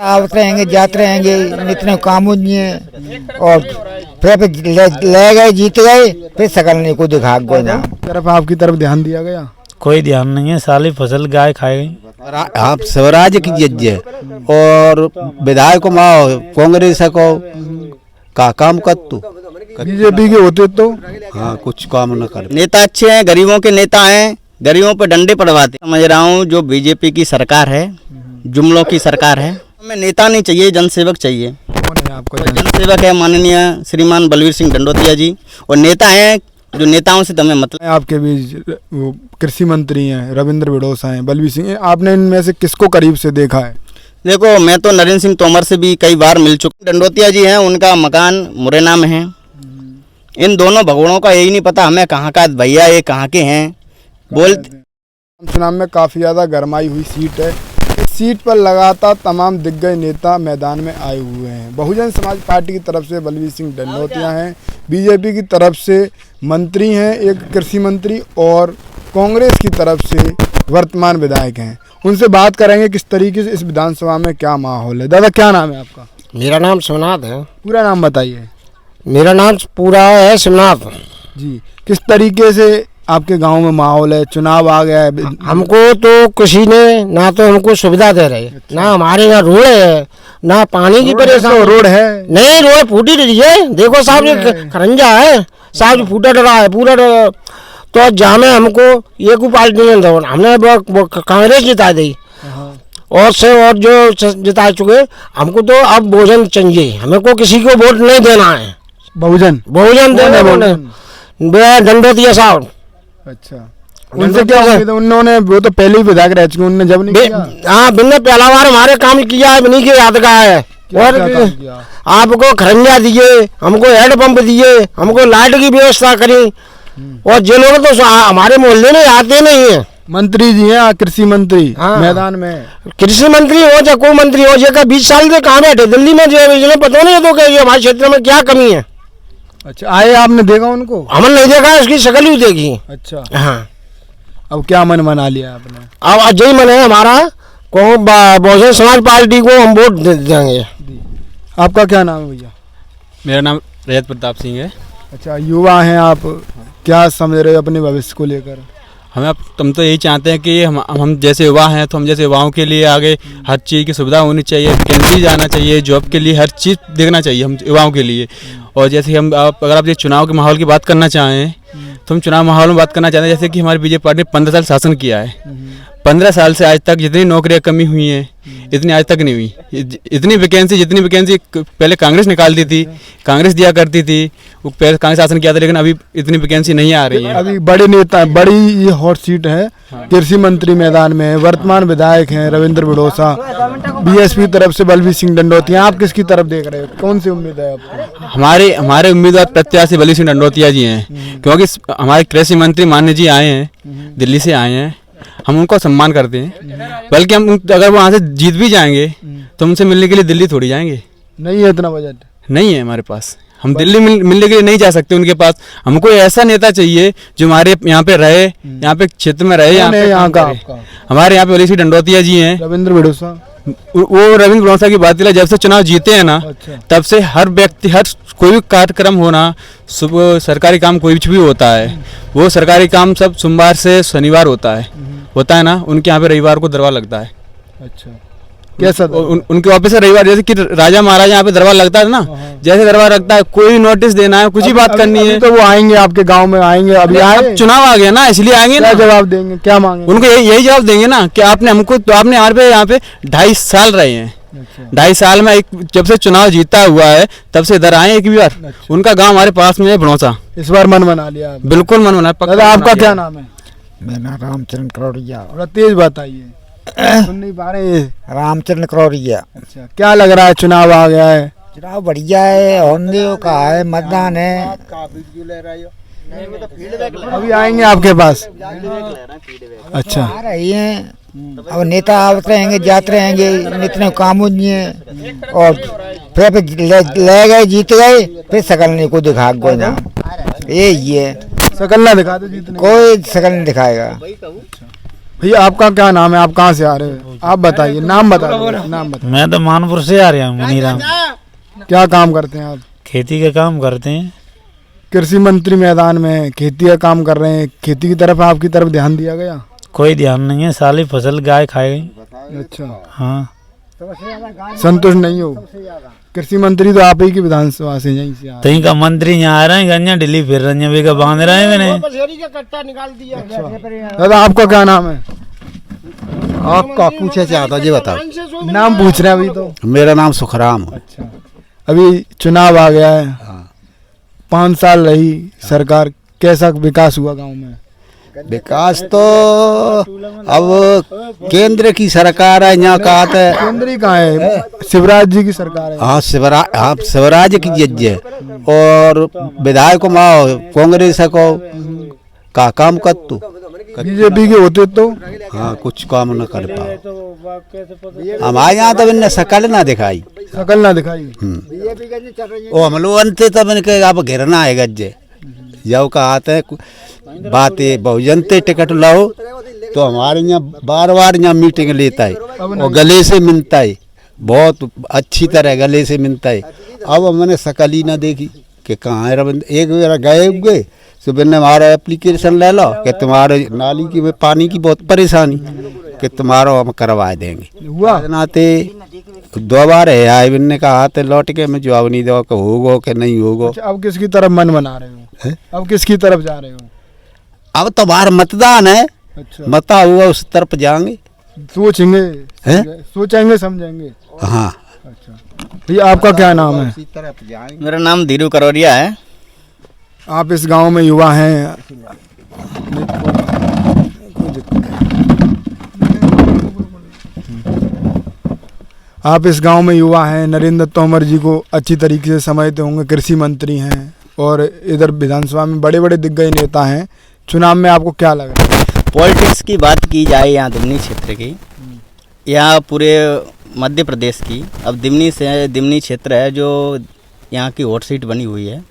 आवत रहेंगे जाते रहेंगे, इतने काम नहीं है। और फिर ले गए जीत गए, फिर सकल नहीं को दिखा गो ना तरफ आपकी तरफ ध्यान दिया गया? कोई ध्यान नहीं है, साली फसल गाय खाए गई। आप स्वराज की जज्जे और विधायक को माओ कांग्रेस को का काम कर तू बीजेपी के होते तो हाँ कुछ काम न कर। नेता अच्छे हैं, गरीबों के नेता हैं, गरीबों पे डंडे पड़वाते। समझ रहा हूँ जो बीजेपी की सरकार है, जुमलों की सरकार है। हमें नेता नहीं चाहिए, जनसेवक चाहिए। कौन है आपका जनसेवक है माननीय श्रीमान बलवीर सिंह डंडोतिया जी, और नेता हैं जो नेताओं से तुम्हें मतलब। आपके बीच वो कृषि मंत्री हैं रविंद्र बिड़ोसा हैं, बलवीर सिंह, आपने इनमें से किसको करीब से देखा है? देखो मैं तो नरेंद्र सिंह तोमर से भी कई बार मिल चुका। डंडोतिया जी हैं, उनका मकान मुरैना में है। इन दोनों भगवानों का यही नहीं पता हमें कहाँ का भैया ये कहाँ के हैं बोलते। चुनाव में काफ़ी ज़्यादा गरमाई हुई सीट है। इस सीट पर लगातार तमाम दिग्गज नेता मैदान में आए हुए हैं। बहुजन समाज पार्टी की तरफ से बलवीर सिंह डंडोतिया हैं, बीजेपी की तरफ से मंत्री हैं एक कृषि मंत्री, और कांग्रेस की तरफ से वर्तमान विधायक हैं। उनसे बात करेंगे किस तरीके से इस विधानसभा में क्या माहौल है। दादा क्या नाम है आपका? मेरा नाम शिवनाथ है। पूरा नाम बताइए। मेरा नाम पूरा है शिवनाथ जी। किस तरीके से आपके गांव में माहौल है? चुनाव आ गया है। हमको तो किसी ने ना तो हमको सुविधा दे रहे, ना हमारे यहाँ रोड है, ना पानी की परेशानी। रोड है नहीं, रोड फूटी रही है। देखो साहब ये खरंजा है साहब, फूटा डरा है पूरा। तो जहाँ में हमको ये को पार्टी नहीं दो, हमने कांग्रेस जिता दी और से और जो जिता चुके। हमको तो अब भोजन चाहिए, हमें को किसी को वोट नहीं देना है। बहुजन देना डंडोतिया साहब। अच्छा, उनसे क्या उम्मीद है? उन्होंने वो तो पहले ही विधायक रह चुके, उन्होंने जब नहीं किया। हाँ, बिन्ने पहला बार हमारे काम किया है, बिन्नी के याद का है। और आपको खरंजा दिए, हमको हेड पंप दिए, हमको लाइट की व्यवस्था करी। और जो लोग तो हमारे मोहल्ले में आते नहीं है। मंत्री जी हैं, कृषि मंत्री। हाँ। मैदान में कृषि मंत्री हो चाहे कोई मंत्री हो, जो 20 साल से कहाँ बैठे दिल्ली में, जो पता नहीं है तो कि हमारे क्षेत्र में क्या कमी है। अच्छा, आए आपने देखा उनको? हमने नहीं देखा, उसकी शक्ल ही देखी। अच्छा हाँ। अब क्या मन बना लिया आपने? अब अजय मन है हमारा को बहुजन समाज पार्टी को हम वोट देंगे। आपका क्या नाम है भैया? मेरा नाम रजत प्रताप सिंह है। अच्छा, युवा हैं आप, क्या समझ रहे हो अपने भविष्य को लेकर? हम तो यही चाहते हैं कि हम जैसे युवा हैं तो हम जैसे युवाओं के लिए आगे हर चीज़ की सुविधा होनी चाहिए, वैकेंसी जाना चाहिए, जॉब के लिए हर चीज़ देखना चाहिए हम युवाओं के लिए। और जैसे अगर आप ये चुनाव के माहौल की बात करना चाहें तो हम चुनाव माहौल में बात करना चाहते हैं। जैसे कि हमारी बीजेपी पार्टी ने 15 साल शासन किया है। 15 साल से आज तक जितनी नौकरियां कमी हुई हैं इतनी आज तक नहीं हुई। जितनी वैकेंसी पहले कांग्रेस निकालती थी, कांग्रेस दिया करती थी, वो पहले कांग्रेस शासन किया था, लेकिन अभी इतनी वैकेंसी नहीं आ रही है। अभी बड़े नेता, बड़ी ये हॉट सीट है। कृषि मंत्री मैदान में, वर्तमान विधायक हैं रविंद्र बिड़ोसा, बीएसपी तरफ से बलवीर सिंह डंडोतिया। आप किसकी तरफ देख रहे हो? कौन सी उम्मीद है आपको? हमारे उम्मीदवार प्रत्याशी बलवीर सिंह डंडोतिया जी हैं, क्योंकि हमारे कृषि मंत्री मान्य जी आए हैं, दिल्ली से आए हैं, हम उनको सम्मान करते हैं। बल्कि हम अगर वो वहाँ से जीत भी जाएंगे तो उनसे मिलने के लिए दिल्ली थोड़ी जाएंगे। नहीं है इतना बजट, नहीं है हमारे पास, हम दिल्ली मिलने के लिए नहीं जा सकते उनके पास। हमको ऐसा नेता चाहिए जो हमारे यहाँ पे रहे, यहाँ पे क्षेत्र में रहे। यहाँ का हमारे यहाँ पे बलवीर सिंह डंडोतिया जी हैं, रविंद्र बिड़ोसा। वो रविंद्र बिड़ोसा की बात जब से चुनाव जीते हैं ना, अच्छा। तब से हर व्यक्ति, हर कोई भी कार्यक्रम होना, सुबह सरकारी काम कोई भी होता है, वो सरकारी काम सब सोमवार से शनिवार होता है ना। उनके यहाँ पे रविवार को दरबार लगता है। अच्छा, कैसा? उनके ऑफिस से रविवार, जैसे कि राजा महाराजा यहाँ पे दरबार लगता है ना, जैसे दरबार लगता है, कोई नोटिस देना है, कुछ ही बात करनी है तो वो आएंगे आपके गांव में, आएंगे। अभी आए, चुनाव आ गया ना, इसलिए आएंगे ना। जवाब देंगे, क्या मांगे? उनको यही जवाब देंगे ना कि आपने हमको, तो आपने यहाँ पे 2.5 साल रहे हैं। 2.5 साल में जब से चुनाव जीता हुआ है तब से इधर आए एक भी बार। उनका गाँव हमारे पास में है भड़ोसा। इस बार मन बना लिया? बिल्कुल मन बना। आपका क्या नाम है? मेरा नाम रामचंद्र करोड़िया। थोड़ा तेज बताइए, सुन नहीं पा रहे। रामचंद्र करोड़िया। अच्छा, क्या लग रहा है? चुनाव आ गया है, चुनाव बढ़िया है, होंगे का है, मतदान है। अभी आएंगे आपके पास? अच्छा, आ रही हैं। अब नेता आवत रहेंगे जाते रहेंगे, इतने काम नहीं है। और फिर ले गए जीत गए, फिर सकल नहीं को दिखा गो ना, ये है। शकल ना दिखा दो जीतने, कोई शकल नहीं दिखाएगा। भैया आपका क्या नाम है, आप कहाँ से आ रहे हो, आप बताइए, नाम बता दो, नाम बता। मैं तो मानपुर से आ रहा हूँ मुनीराम। क्या काम करते हैं आप? खेती का काम करते हैं। कृषि मंत्री मैदान में है, खेती का काम कर रहे हैं, खेती की तरफ आपकी तरफ ध्यान दिया गया? कोई ध्यान नहीं है, सारी फसल गाय खाए गई। अच्छा, हाँ, संतुष्ट नहीं हो? कृषि मंत्री तो आप ही की विधानसभा से यहीं से आ रहे तहीं का मंत्री यहाँ आ रहे हैं, गंजा ढिली फिर रही हैं, बेगा बांध रहे हैं मैंने। हैं। दादा आपका क्या नाम है? आपका पूछे चाहता जी बताओ। नाम पूछ रहे हैं अभी तो। मेरा नाम सुखराम है। अच्छा, अभी चुनाव आ गया है, 5 साल रही सरकार, कैसा विकास हुआ गांव में? विकास तो अब केंद्र की सरकार है, यहाँ का आता है। केंद्र ही कहाँ है? शिवराज जी की सरकार है। हाँ शिवराज की जज्जे और विधायक कांग्रेस को का काम कर तू बीजेपी के होते तो हाँ कुछ काम न कर पाओ। हमारे यहाँ तो इनने शकल ना दिखाई, शकल ना दिखाई। वो हम लोग अंते तब इनके अब घेरना है गज्जे जब का आते हैं बातें बहुजनते टिकट लाओ तो हमारे यहाँ बार बार यहाँ मीटिंग लेता है और गले से मिलता है, बहुत अच्छी तरह गले से मिलता है। अब हमने शकल ही ना देखी कि कहाँ है रविंद्र। एक बार गए हुए सुबह ने हमारा एप्लीकेशन ले लो कि तुम्हारे नाली की में पानी की बहुत परेशानी कि तुम्हारा हम करवा देंगे। हुआ नाते 2 बार है आए बिन्ने का हाथ लौट के मैं जवाब नहीं दो कि होगो कि नहीं होगो। अच्छा, अब किसकी तरफ मन बना रहे हो? अब किसकी तरफ जा रहे हो? अब तो बाहर मतदान है। अच्छा, मता हुआ उस तरफ जाएंगे, सोचेंगे, हैं? सोचेंगे समझेंगे। हाँ। अच्छा भैया आपका क्या नाम है? मेरा नाम धीरू करौरिया है। आप इस गांव में युवा हैं, आप इस गांव में युवा हैं, नरेंद्र तोमर जी को अच्छी तरीके से समझते होंगे, कृषि मंत्री हैं और इधर विधानसभा में बड़े बड़े दिग्गज नेता हैं। चुनाव में आपको क्या लग रहा है? पॉलिटिक्स की बात की जाए यहाँ दिमनी क्षेत्र की, यहाँ पूरे मध्य प्रदेश की, अब दिमनी क्षेत्र है जो यहाँ की हॉट सीट बनी हुई है।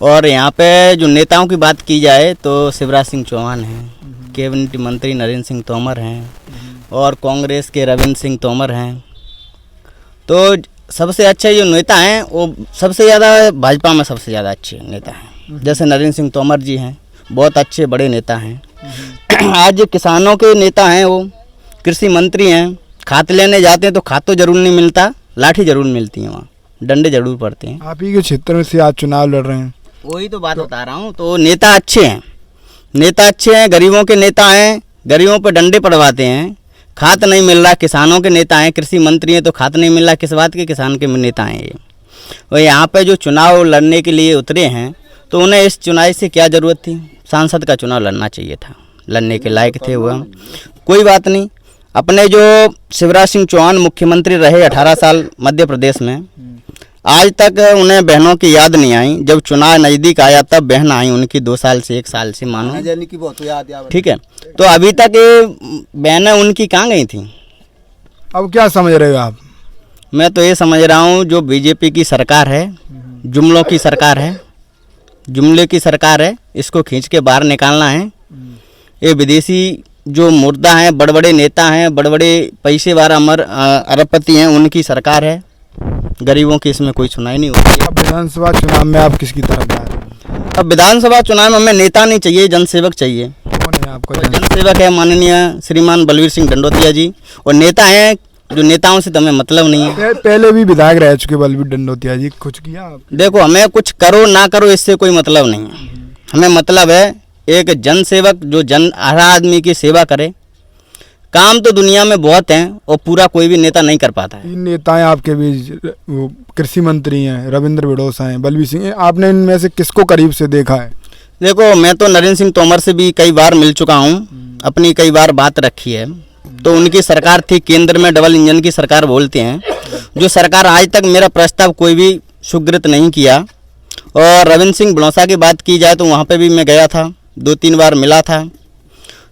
और यहाँ पे जो नेताओं की बात की जाए तो शिवराज सिंह चौहान हैं, कैबिनेट मंत्री नरेंद्र सिंह तोमर हैं और कांग्रेस के रविंद्र सिंह तोमर हैं। तो सबसे अच्छे जो नेता हैं वो सबसे ज़्यादा भाजपा में सबसे ज़्यादा अच्छे नेता हैं। जैसे नरेंद्र सिंह तोमर जी हैं, बहुत अच्छे बड़े नेता हैं। आज किसानों के नेता हैं, वो कृषि मंत्री हैं। खाद लेने जाते हैं तो खाद तो जरूर नहीं मिलता, लाठी जरूर मिलती है, वहाँ डंडे जरूर पड़ते हैं। आप ही के क्षेत्र में से आज चुनाव लड़ रहे हैं, वही तो बात बता रहा हूँ। तो नेता अच्छे हैं, नेता अच्छे हैं, गरीबों के नेता हैं, गरीबों पर डंडे पड़वाते हैं। खाद नहीं मिल रहा, किसानों के नेता हैं, कृषि मंत्री हैं तो खाद नहीं मिल रहा, किस बात के किसान के नेता हैं ये। और यहाँ पे जो चुनाव लड़ने के लिए उतरे हैं तो उन्हें इस चुनाव से क्या ज़रूरत थी? सांसद का चुनाव लड़ना चाहिए था, लड़ने के लायक थे वो। कोई बात नहीं, अपने जो शिवराज सिंह चौहान मुख्यमंत्री रहे 18 साल मध्य प्रदेश में, आज तक उन्हें बहनों की याद नहीं आई। जब चुनाव नज़दीक आया तब बहन आई उनकी 2 साल से 1 साल से मानो, ठीक है। तो अभी तक बहनें उनकी कहाँ गई थी? अब क्या समझ रहे हो आप? मैं तो ये समझ रहा हूँ जो बीजेपी की सरकार है, जुमलों की सरकार है, जुमले की सरकार है, इसको खींच के बाहर निकालना है। ये विदेशी जो मुर्दा हैं, बड़े बड़े नेता हैं, बड़े बड़े पैसे वाला अरबपति हैं, उनकी सरकार है। गरीबों की इसमें कोई सुनाई नहीं होती है। अब विधानसभा चुनाव में आप किसकी तरफ जा रहे हैं? अब विधानसभा चुनाव में हमें नेता नहीं चाहिए, जनसेवक चाहिए। कौन है आपका जनसेवक है माननीय श्रीमान बलवीर सिंह डंडोतिया जी, और नेता हैं जो नेताओं से तो हमें मतलब नहीं है। पहले भी विधायक रह चुके बलवीर डंडोतिया जी, कुछ किया आपने? देखो, हमें कुछ करो ना करो इससे कोई मतलब नहीं है। हमें मतलब है एक जनसेवक जो हर आदमी की सेवा करे। काम तो दुनिया में बहुत हैं और पूरा कोई भी नेता नहीं कर पाता है। 3 नेता हैं आपके बीच, वो कृषि मंत्री हैं, रविंद्र बिडोसा हैं, बलवीर सिंह, आपने इनमें से किसको करीब से देखा है? देखो, मैं तो नरेंद्र सिंह तोमर से भी कई बार मिल चुका हूँ, अपनी कई बार बात रखी है। तो उनकी सरकार थी केंद्र में, डबल इंजन की सरकार बोलते हैं, जो सरकार आज तक मेरा प्रस्ताव कोई भी स्वीकृत नहीं किया। और रविंद्र सिंह बिडोसा की बात की जाए तो वहाँ पे भी मैं गया था, 2-3 बार मिला था।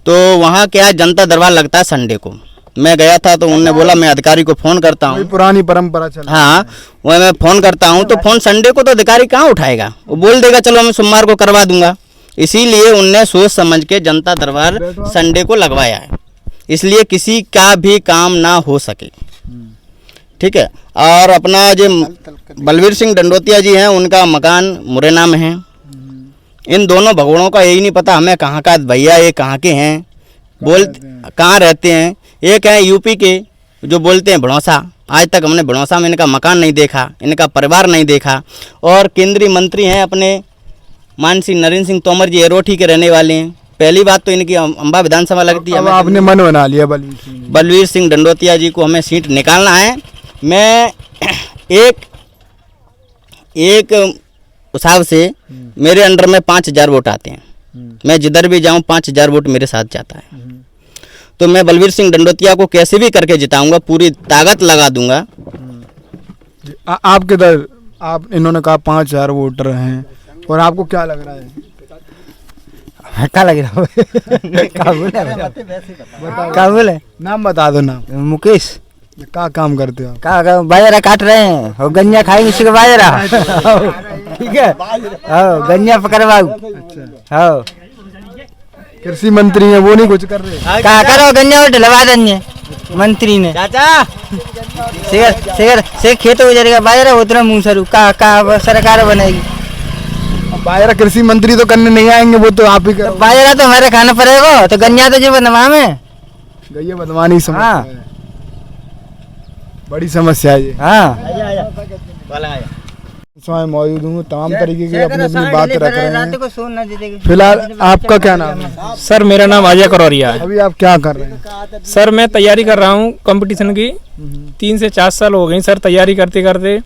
तो वहाँ क्या जनता दरबार लगता है संडे को, मैं गया था तो उन्होंने बोला मैं अधिकारी को फ़ोन करता हूँ। पुरानी परंपरा चल। हाँ, वह मैं फ़ोन करता हूँ तो फ़ोन संडे को तो अधिकारी कहाँ उठाएगा, वो बोल देगा चलो मैं सोमवार को करवा दूंगा। इसीलिए उनने सोच समझ के जनता दरबार संडे को लगवाया है। इसलिए किसी का भी काम ना हो सके। ठीक है। और अपना जो बलवीर सिंह डंडोतिया जी हैं, उनका मकान मुरैना में है। इन दोनों भगवानों का यही नहीं पता हमें कहाँ का भैया, ये कहाँ के हैं, बोल कहाँ रहते हैं। एक है यूपी के जो बोलते हैं भड़ौसा, आज तक हमने भड़ौसा में इनका मकान नहीं देखा, इनका परिवार नहीं देखा। और केंद्रीय मंत्री हैं अपने मान सिंह नरेंद्र सिंह तोमर जी, एरोठी के रहने वाले हैं। पहली बात तो इनकी अम्बा विधानसभा लगती है। अब आपने मन बना लिया बलवीर सिंह डंडोतिया जी को हमें सीट निकालना है। मैं एक हिसाब से मेरे अंडर में 5,000 वोट आते हैं। मैं जिधर भी जाऊं 5,000 वोट मेरे साथ जाता है। तो मैं बलवीर सिंह डंडोतिया को कैसे भी करके जिताऊंगा, पूरी ताकत लगा दूंगा। आपके दर आप इन्होंने कहा 5,000 वोटर हैं, और आपको क्या लग रहा है? क्या लग रहा है? काबुल है। नाम बता दो। नाम? मुकेश। क्या काम करते हो? क्या बाजरा काट रहे हैं और गन्या खाएंगे, इसी का बाजरा। ठीक है, गन्या पकड़वाऊ। हाँ, कृषि मंत्री है, वो नहीं कुछ कर रहे? क्या करो, गन्या और ढलवा देंगे मंत्री ने। चाचा से खेत हो जाएगा, बाजरा उतना मुँह सरू का सरकार बनाएगी। बाजरा कृषि मंत्री तो करने नहीं आएंगे, वो तो आप ही कर। बाजरा तो हमारे खाना पड़ेगा, तो गन्या तो जो बनवा में गई बनवानी समस्या है। बड़ी समस्या है ये। हाँ, मैं मौजूद हूँ, तमाम तरीके की अपनी अपनी बात रख रहे हैं। फिलहाल आपका क्या नाम है? सर मेरा नाम अजय करौरिया है। अभी आप क्या कर रहे हैं? सर मैं तैयारी कर रहा हूँ कंपटीशन की। 3 से 4 साल हो गई सर तैयारी करते करते।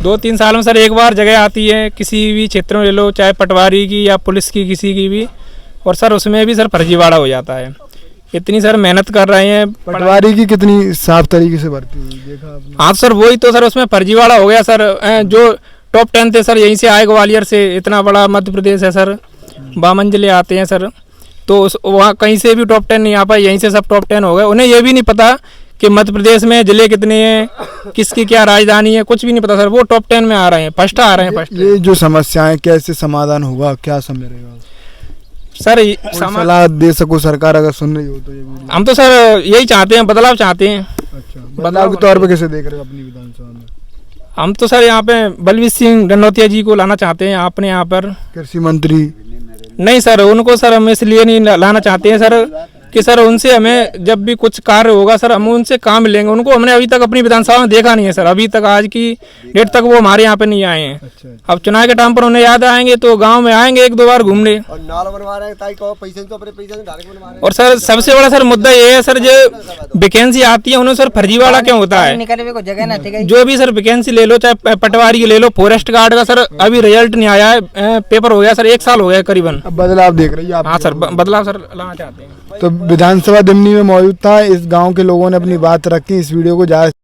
2-3 साल में सर एक बार जगह आती है, किसी भी क्षेत्र में ले लो, चाहे पटवारी की या पुलिस की, किसी की भी, और सर उसमें भी सर फर्जीवाड़ा हो जाता है। इतनी सर मेहनत कर रहे हैं। पटवारी की कितनी साफ तरीके से भर्ती हुई देखा आपने? हाँ सर, वही तो सर उसमें फर्जीवाड़ा हो गया सर। जो टॉप 10 थे सर, यहीं से आए, ग्वालियर से। इतना बड़ा मध्य प्रदेश है सर, 52 मंजिले आते हैं सर, तो वहाँ कहीं से भी टॉप 10 नहीं आ पाए, यहीं से सब टॉप 10 हो गए। उन्हें ये भी नहीं पता कि मध्य प्रदेश में जिले कितने हैं, किसकी क्या राजधानी है, कुछ भी नहीं पता सर। वो टॉप 10 में आ रहे हैं, फर्स्ट आ रहे हैं। फर्स्ट ये जो समस्याएं कैसे समाधान होगा, क्या समय रहेगा सर? सलाह दे सको सरकार अगर सुन रही हो तो। ये हम तो सर यही चाहते हैं, बदलाव चाहते हैं। अच्छा, बदलाव के तौर पे कैसे देख रहे हो अपनी विधानसभा में? हम तो सर यहाँ पे बलवीर सिंह डंडोतिया जी को लाना चाहते हैं अपने यहाँ पर। कृषि मंत्री नहीं सर, उनको सर हम इसलिए नहीं लाना चाहते हैं सर कि सर उनसे हमें जब भी कुछ कार्य होगा सर, हम उनसे काम लेंगे। उनको हमने अभी तक अपनी विधानसभा में देखा नहीं है सर। अभी तक आज की डेट तक वो हमारे यहाँ पे नहीं आए हैं। अच्छा। अब चुनाव के टाइम पर उन्हें याद आएंगे तो गांव में आएंगे 1-2 बार घूमने। और सर सबसे बड़ा सर मुद्दा ये है सर, जो वैकेंसी आती है उन्हें सर फर्जीवाड़ा क्यों होता है? जो भी सर वैकेंसी ले लो, चाहे पटवारी की ले लो, फॉरेस्ट गार्ड का सर अभी रिजल्ट नहीं आया है, पेपर हो गया सर, 1 साल हो गया करीबन। बदलाव देख रही है आप? हाँ सर, बदलाव सर लाना चाहते हैं। तो विधानसभा दिमनी में मौजूद था, इस गांव के लोगों ने अपनी बात रखी। इस वीडियो को ज्यादा